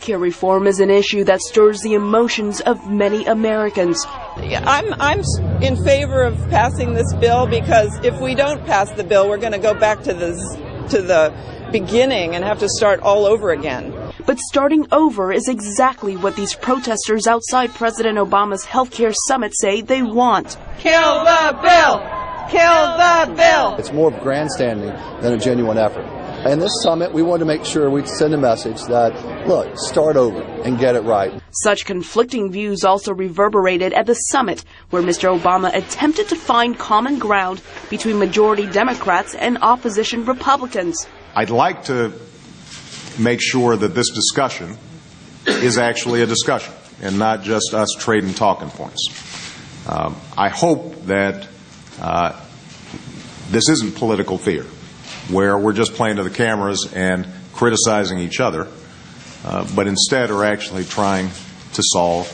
healthcare reform is an issue that stirs the emotions of many Americans. I'm in favor of passing this bill because if we don't pass the bill, we're going to go back to the beginning and have to start all over again. But starting over is exactly what these protesters outside President Obama's healthcare summit say they want. Kill the bill! Kill the bill! It's more of grandstanding than a genuine effort. In this summit, we wanted to make sure we'd send a message that, look, start over and get it right. Such conflicting views also reverberated at the summit, where Mr. Obama attempted to find common ground between majority Democrats and opposition Republicans. I'd like to make sure that this discussion is actually a discussion and not just us trading talking points. I hope that this isn't political theater, where we're just playing to the cameras and criticizing each other, but instead are actually trying to solve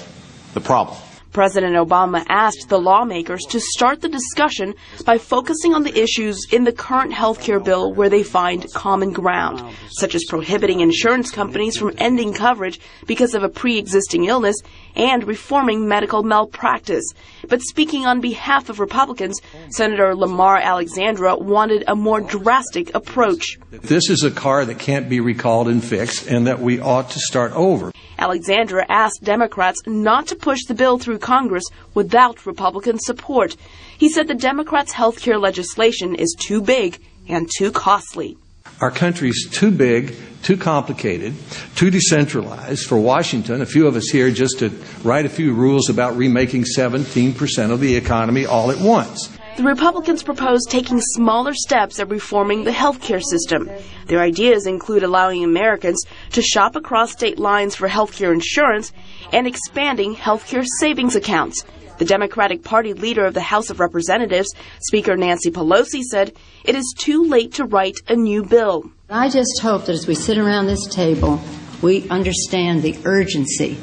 the problem. President Obama asked the lawmakers to start the discussion by focusing on the issues in the current health care bill where they find common ground, such as prohibiting insurance companies from ending coverage because of a pre-existing illness and reforming medical malpractice. But speaking on behalf of Republicans, Senator Lamar Alexandra wanted a more drastic approach. This is a car that can't be recalled and fixed, and that we ought to start over. Alexandra asked Democrats not to push the bill through Congress without Republican support. He said the Democrats' health care legislation is too big and too costly. Our country's too big, too complicated, too decentralized for Washington, a few of us here, just to write a few rules about remaking 17% of the economy all at once. The Republicans propose taking smaller steps at reforming the health care system. Their ideas include allowing Americans to shop across state lines for health care insurance and expanding health care savings accounts. The Democratic Party leader of the House of Representatives, Speaker Nancy Pelosi, said it is too late to write a new bill. I just hope that as we sit around this table, we understand the urgency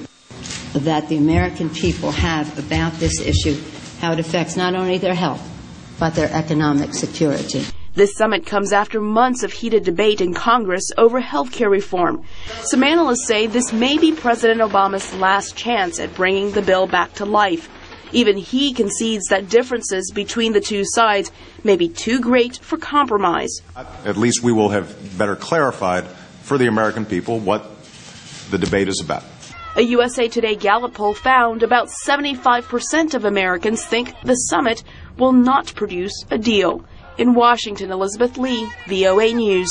that the American people have about this issue, how it affects not only their health, but their economic security. This summit comes after months of heated debate in Congress over health care reform. Some analysts say this may be President Obama's last chance at bringing the bill back to life. Even he concedes that differences between the two sides may be too great for compromise. At least we will have better clarified for the American people what the debate is about. A USA Today Gallup poll found about 75% of Americans think the summit will not produce a deal. In Washington, Elizabeth Lee, VOA News.